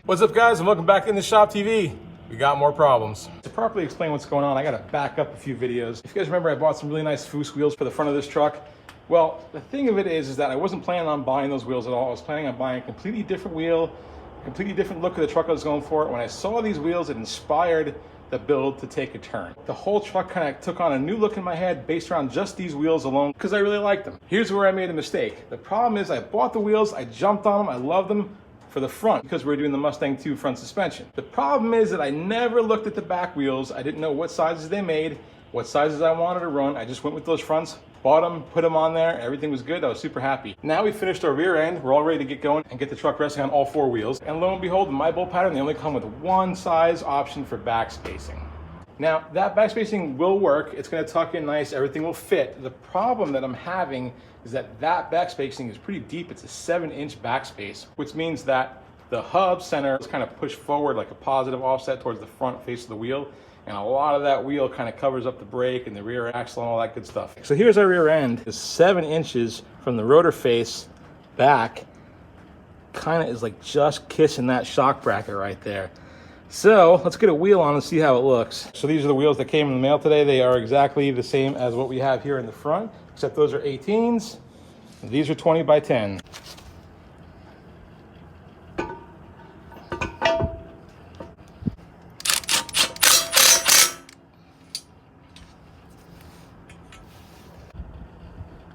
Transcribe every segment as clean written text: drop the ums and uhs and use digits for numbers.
What's up, guys, and welcome back to INTHESHOPTV. We got more problems. To properly explain what's going on, I gotta back up a few videos. If you guys remember, I bought some really nice Foose wheels for the front of this truck. Well, the thing of it is that I wasn't planning on buying those wheels at all. I was planning on buying a completely different wheel, completely different look of the truck I was going for. When I saw these wheels, it inspired the build to take a turn. The whole truck kind of took on a new look in my head based around just these wheels alone because I really liked them. Here's where I made a mistake. The problem is I bought the wheels, I jumped on them, I love them for the front because we're doing the Mustang 2 front suspension. The problem is that I never looked at the back wheels. I didn't know what sizes they made, what sizes I wanted to run. I just went with those fronts, bought them, put them on there. Everything was good. I was super happy. Now we finished our rear end. We're all ready to get going and get the truck resting on all four wheels. And lo and behold, in my bolt pattern, they only come with one size option for back spacing. Now, that back spacing will work. It's gonna tuck in nice, everything will fit. The problem that I'm having is that back spacing is pretty deep. It's a 7-inch back space, which means that the hub center is kind of pushed forward like a positive offset towards the front face of the wheel. And a lot of that wheel kind of covers up the brake and the rear axle and all that good stuff. So here's our rear end. It's 7 inches from the rotor face back, kind of is like just kissing that shock bracket right there. So let's get a wheel on and see how it looks. So these are the wheels that came in the mail today. They are exactly the same as what we have here in the front, except those are 18s. These are 20 by 10.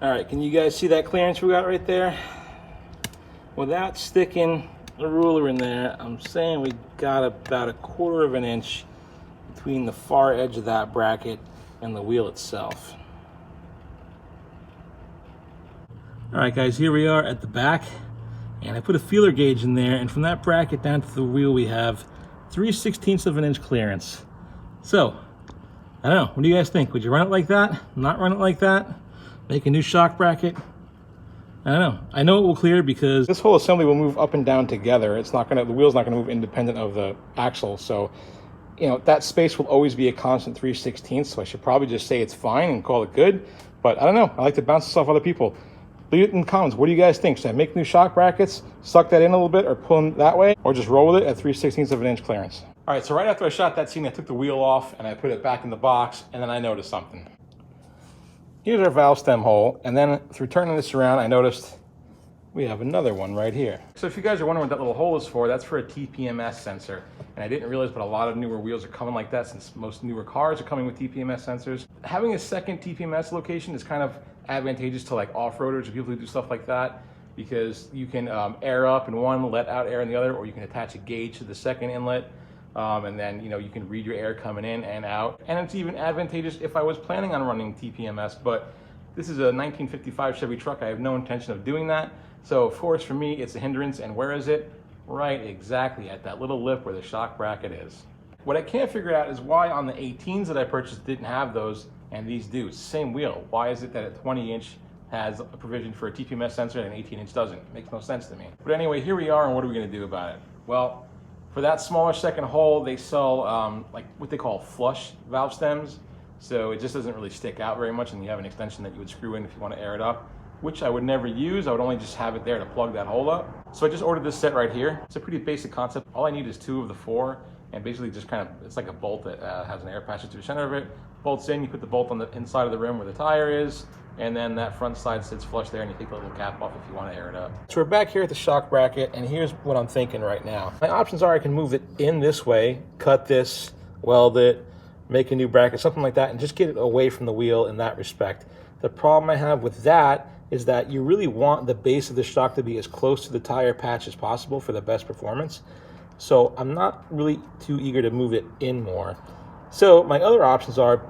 All right, can you guys see that clearance we got right there? Without sticking a ruler in there, I'm saying we got about 1/4 of an inch between the far edge of that bracket and the wheel itself. All right, guys, here we are at the back, and I put a feeler gauge in there, and from that bracket down to the wheel, we have 3/16 of an inch clearance. So, I don't know, what do you guys think? Would you run it like that? Not run it like that? Make a new shock bracket? I don't know. I know it will clear because this whole assembly will move up and down together. It's not gonna, the wheel's not gonna move independent of the axle. So, you know, that space will always be a constant 3/16. So I should probably just say it's fine and call it good. But I don't know. I like to bounce this off other people. Leave it in the comments. What do you guys think? Should I make new shock brackets, suck that in a little bit, or pull them that way, or just roll with it at 3/16 of an inch clearance? All right, so right after I shot that scene, I took the wheel off and I put it back in the box, and then I noticed something. Here's our valve stem hole, and then through turning this around, I noticed we have another one right here. So if you guys are wondering what that little hole is for, that's for a TPMS sensor. And I didn't realize, but a lot of newer wheels are coming like that since most newer cars are coming with TPMS sensors. Having a second TPMS location is kind of advantageous to like off-roaders or people who do stuff like that, because you can air up in one, let out air in the other, or you can attach a gauge to the second inlet. And then, you know, you can read your air coming in and out. And it's even advantageous if I was planning on running TPMS, but this is a 1955 Chevy truck. I have no intention of doing that. So of course, for me, it's a hindrance. And where is it? Right, exactly at that little lip where the shock bracket is. What I can't figure out is why on the 18s that I purchased didn't have those and these do. It's the same wheel. Why is it that a 20-inch has a provision for a TPMS sensor and an 18-inch doesn't? It makes no sense to me. But anyway, here we are, and what are we gonna do about it? Well, for that smaller second hole, they sell like what they call flush valve stems. So it just doesn't really stick out very much, and you have an extension that you would screw in if you want to air it up, which I would never use. I would only just have it there to plug that hole up. So I just ordered this set right here. It's a pretty basic concept. All I need is 2 of the 4, and basically just kind of, it's like a bolt that has an air patch to the center of it. Bolts in, you put the bolt on the inside of the rim where the tire is, and then that front side sits flush there, and you take the little cap off if you want to air it up. So we're back here at the shock bracket, and here's what I'm thinking right now. My options are I can move it in this way, cut this, weld it, make a new bracket, something like that, and just get it away from the wheel in that respect. The problem I have with that is that you really want the base of the shock to be as close to the tire patch as possible for the best performance. So I'm not really too eager to move it in more. So my other options are,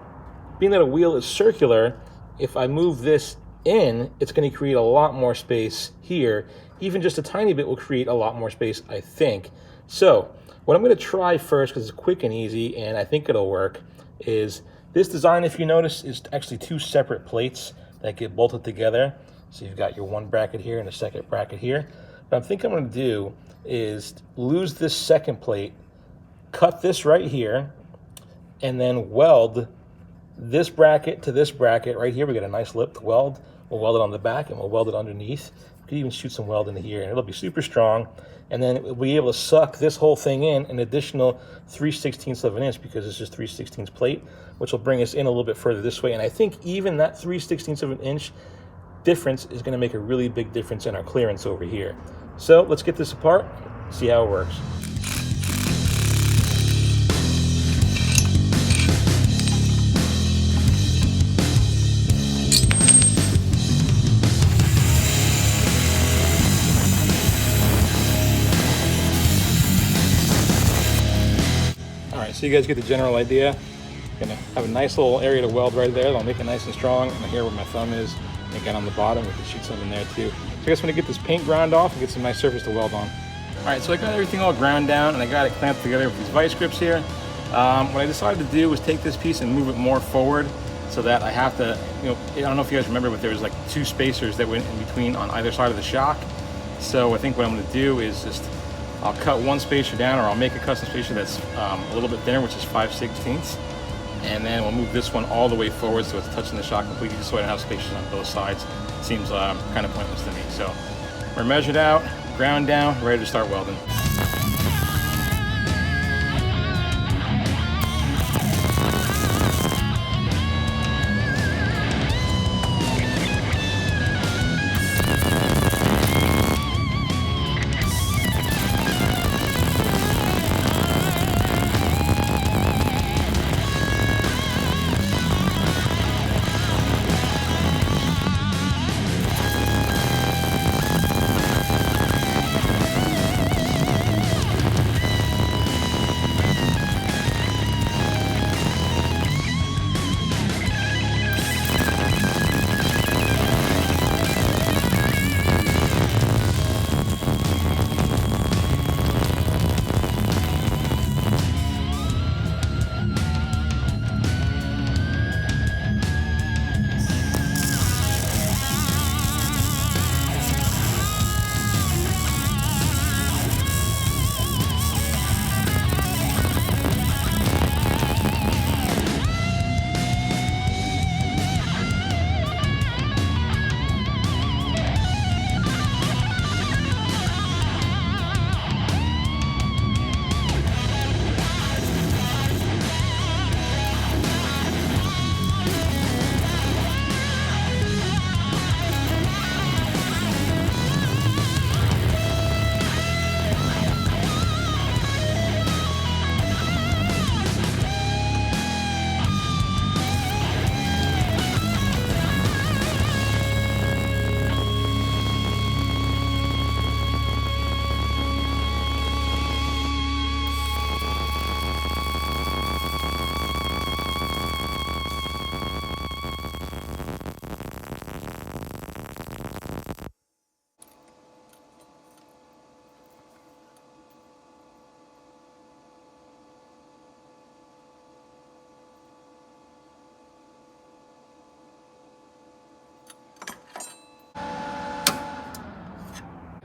being that a wheel is circular, if I move this in, it's going to create a lot more space here. Even just a tiny bit will create a lot more space, I think. So what I'm going to try first, because it's quick and easy, and I think it'll work, is this design, if you notice, is actually 2 separate plates that get bolted together. So you've got your one bracket here and a second bracket here. What I think I'm going to do is lose this second plate, cut this right here, and then weld this bracket to this bracket right here. We got a nice lip to weld. We'll weld it on the back and we'll weld it underneath. could even shoot some weld into here, and it'll be super strong. And then we'll be able to suck this whole thing in an additional 3/16 of an inch, because it's just 3/16 plate, which will bring us in a little bit further this way. And I think even that 3/16 of an inch difference is going to make a really big difference in our clearance over here. So let's get this apart, see how it works. So you guys get the general idea. Gonna have a nice little area to weld right there. I'll make it nice and strong. And here where my thumb is, and again on the bottom, we can shoot something there too. So I guess I'm gonna get this paint ground off and get some nice surface to weld on. All right, so I got everything all ground down, and I got it clamped together with these vice grips here. What I decided to do was take this piece and move it more forward, so that I have to, I don't know if you guys remember, but there was like 2 spacers that went in between on either side of the shock. So I think what I'm gonna do is just, I'll cut one spacer down, or I'll make a custom spacer that's a little bit thinner, which is 5/16. And then we'll move this one all the way forward so it's touching the shock completely, just so I don't have spacers on both sides. It seems kind of pointless to me. So we're measured out, ground down, ready to start welding.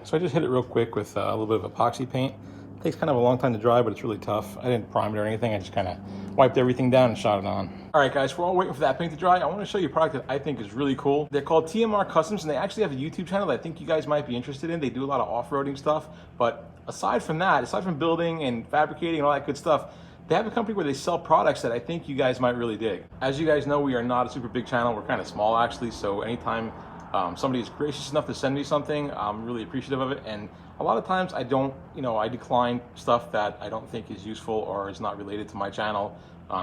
So I just hit it real quick with a little bit of epoxy paint. It takes kind of a long time to dry, but it's really tough. I didn't prime it or anything. I just kind of wiped everything down and shot it on. All right, guys, we're all waiting for that paint to dry. I want to show you a product that I think is really cool. They're called TMR Customs, and they actually have a YouTube channel that I think you guys might be interested in. They do a lot of off-roading stuff. But aside from that, aside from building and fabricating and all that good stuff, they have a company where they sell products that I think you guys might really dig. As you guys know, we are not a super big channel. We're kind of small, actually. So anytime somebody is gracious enough to send me something, I'm really appreciative of it. And a lot of times I don't, I decline stuff that I don't think is useful or is not related to my channel,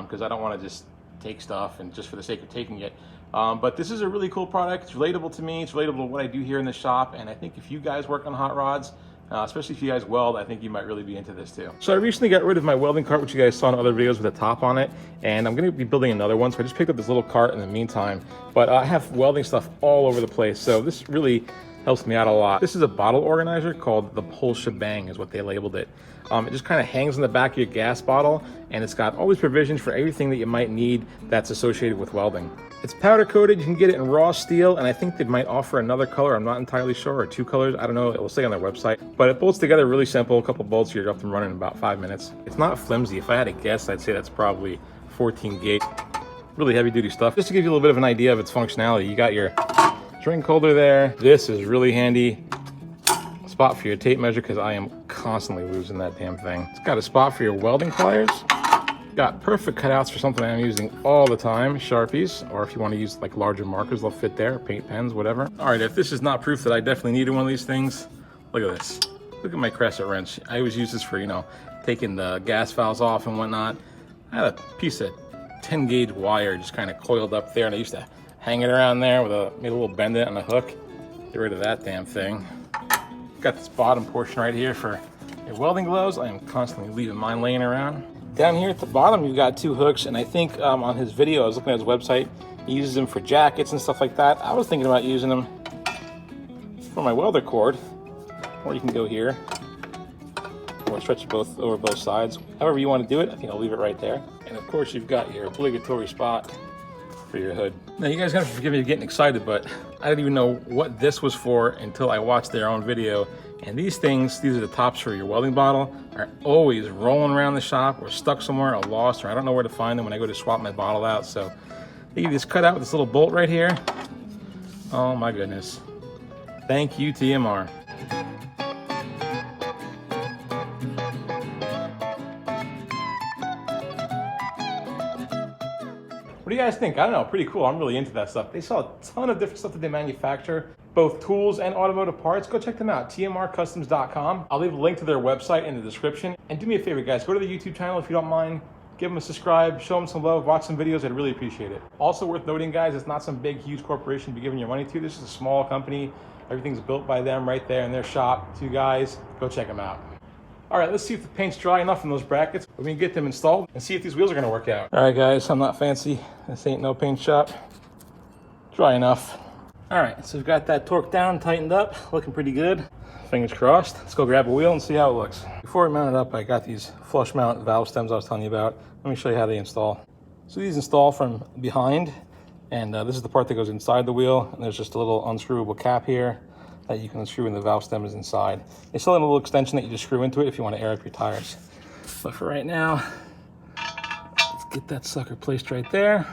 because I don't want to just take stuff and just for the sake of taking it. But this is a really cool product. It's relatable to me. It's relatable to what I do here in the shop. And I think if you guys work on hot rods, especially if you guys weld, I think you might really be into this too. So I recently got rid of my welding cart, which you guys saw in other videos with a top on it, and I'm going to be building another one. So I just picked up this little cart in the meantime, but I have welding stuff all over the place. So this really helps me out a lot. This is a bottle organizer called the whole shebang is what they labeled it. It just kind of hangs in the back of your gas bottle, and it's got all these provisions for everything that you might need that's associated with welding. It's powder coated. You can get it in raw steel, and I think they might offer another color. I'm not entirely sure, or 2 colors. I don't know. It will say on their website. But it bolts together really simple. A couple bolts, you're up and running in about 5 minutes. It's not flimsy. If I had to guess, I'd say that's probably 14 gauge. Really heavy duty stuff. Just to give you a little bit of an idea of its functionality, you got your drink holder there. This is really handy. Spot for your tape measure, because I am constantly losing that damn thing. It's got a spot for your welding pliers. Got perfect cutouts for something I'm using all the time, Sharpies, or if you want to use like larger markers, they'll fit there, paint pens, whatever. All right, if this is not proof that I definitely needed one of these things, look at this. Look at my crescent wrench. I always use this for, you know, taking the gas valves off and whatnot. I had a piece of 10 gauge wire just kind of coiled up there, and I used to hang it around there with made a little bend it on a hook. Get rid of that damn thing. Got this bottom portion right here for your welding gloves. I am constantly leaving mine laying around. Down here at the bottom, you've got 2 hooks, and I think on his video, I was looking at his website, he uses them for jackets and stuff like that. I was thinking about using them for my welder cord, or you can go here, or stretch it over both sides. However you want to do it, I think I'll leave it right there. And of course, you've got your obligatory spot for your hood. Now, you guys have to forgive me for getting excited, but I didn't even know what this was for until I watched their own video. And these things, these are the tops for your welding bottle, are always rolling around the shop or stuck somewhere or lost, or I don't know where to find them when I go to swap my bottle out. So they give you this cut out with this little bolt right here. Oh my goodness. Thank you, TMR. What do you guys think? I don't know, pretty cool. I'm really into that stuff. They sell a ton of different stuff that they manufacture, both tools and automotive parts. Go check them out, tmrcustoms.com. I'll leave a link to their website in the description. And do me a favor, guys, go to the YouTube channel if you don't mind. Give them a subscribe, show them some love, watch some videos. I'd really appreciate it. Also worth noting, guys, it's not some big, huge corporation to be giving your money to. This is a small company. Everything's built by them right there in their shop. 2 guys, go check them out. All right, let's see if the paint's dry enough in those brackets. We can get them installed and see if these wheels are gonna work out. All right, guys, I'm not fancy. This ain't no paint shop. Dry enough. All right, so we've got that torqued down, tightened up, looking pretty good. Fingers crossed. Let's go grab a wheel and see how it looks. Before we mount it up, I got these flush mount valve stems I was telling you about. Let me show you how they install. So these install from behind, and this is the part that goes inside the wheel, and there's just a little unscrewable cap here that you can unscrew when the valve stem is inside. They still have a little extension that you just screw into it if you want to air up your tires. But for right now, let's get that sucker placed right there.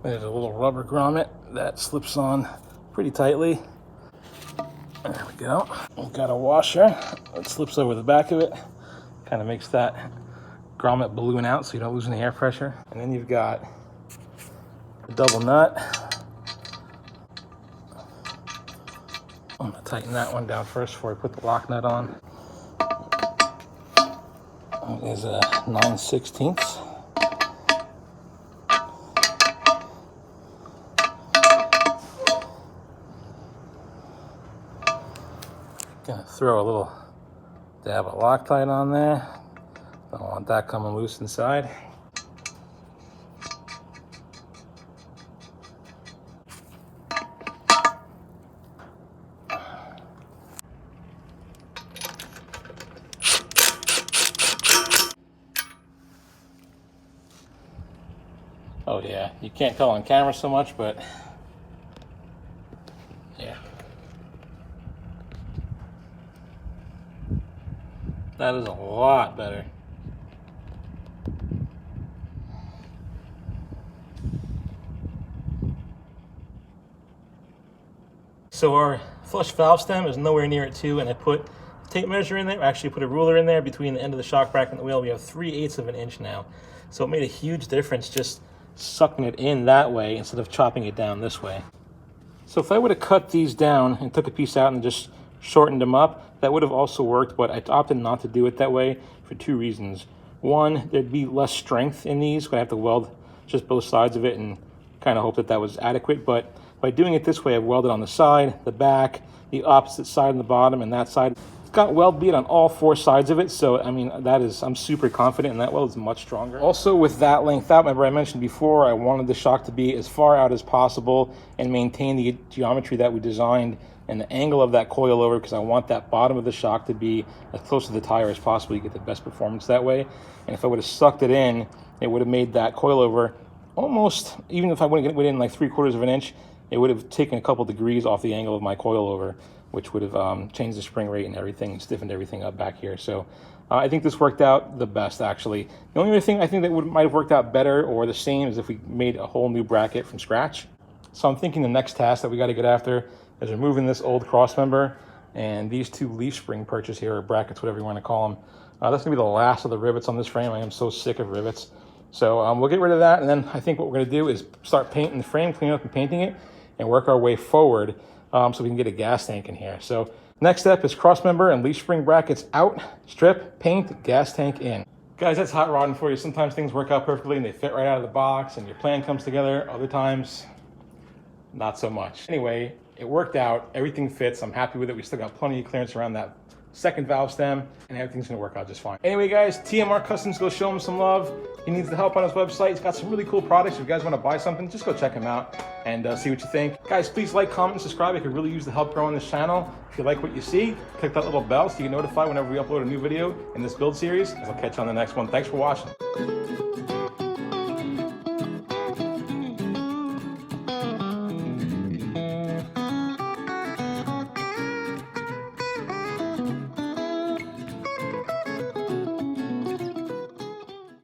There's a little rubber grommet that slips on pretty tightly. There we go. We've got a washer that slips over the back of it. Kind of makes that grommet balloon out so you don't lose any air pressure. And then you've got a double nut. I'm gonna tighten that one down first before I put the lock nut on. There's a 9/16. Gonna throw a little dab of Loctite on there. Don't want that coming loose inside. Oh yeah, you can't tell on camera so much, but yeah. That is a lot better. So our flush valve stem is nowhere near it too, and I put a tape measure in there. Actually put a ruler in there between the end of the shock bracket and the wheel. We have 3/8 of an inch now. So it made a huge difference just sucking it in that way instead of chopping it down this way. So if I would have cut these down and took a piece out and just shortened them up, that would have also worked, but I opted not to do it that way for 2 reasons. One, there'd be less strength in these, so I have to weld just both sides of it and kind of hope that that was adequate, but by doing it this way, I've welded on the side, the back, the opposite side and the bottom, and that side. It's got weld bead on all 4 sides of it, so I mean, I'm super confident, and that weld is much stronger. Also, with that length out, remember I mentioned before, I wanted the shock to be as far out as possible and maintain the geometry that we designed and the angle of that coilover, because I want that bottom of the shock to be as close to the tire as possible. You get the best performance that way. And if I would have sucked it in, it would have made that coilover almost, even if I went in like 3/4 of an inch, it would have taken a couple degrees off the angle of my coilover, which would have changed the spring rate and everything, and stiffened everything up back here. So I think this worked out the best, actually. The only other thing I think that might have worked out better or the same is if we made a whole new bracket from scratch. So I'm thinking the next task that we got to get after is removing this old cross member and these two leaf spring perches here, or brackets, whatever you want to call them. That's going to be the last of the rivets on this frame. I am so sick of rivets. So we'll get rid of that, and then I think what we're going to do is start painting the frame, cleaning up and painting it, and work our way forward so we can get a gas tank in here. So next step is cross member and leaf spring brackets out, strip, paint, gas tank in. Guys, that's hot rodding for you. Sometimes things work out perfectly and they fit right out of the box and your plan comes together. Other times, not so much. Anyway, it worked out. Everything fits. I'm happy with it. We still got plenty of clearance around that second valve stem, and everything's gonna work out just fine. Anyway, guys, TMR Customs, go show him some love. He needs the help on his website. He's got some really cool products. If you guys want to buy something, just go check him out and see what you think. Guys, please like, comment, and subscribe. I could really use the help growing this channel. If you like what you see, click that little bell so you get notified whenever we upload a new video in this build series. I'll catch you on the next one. Thanks for watching.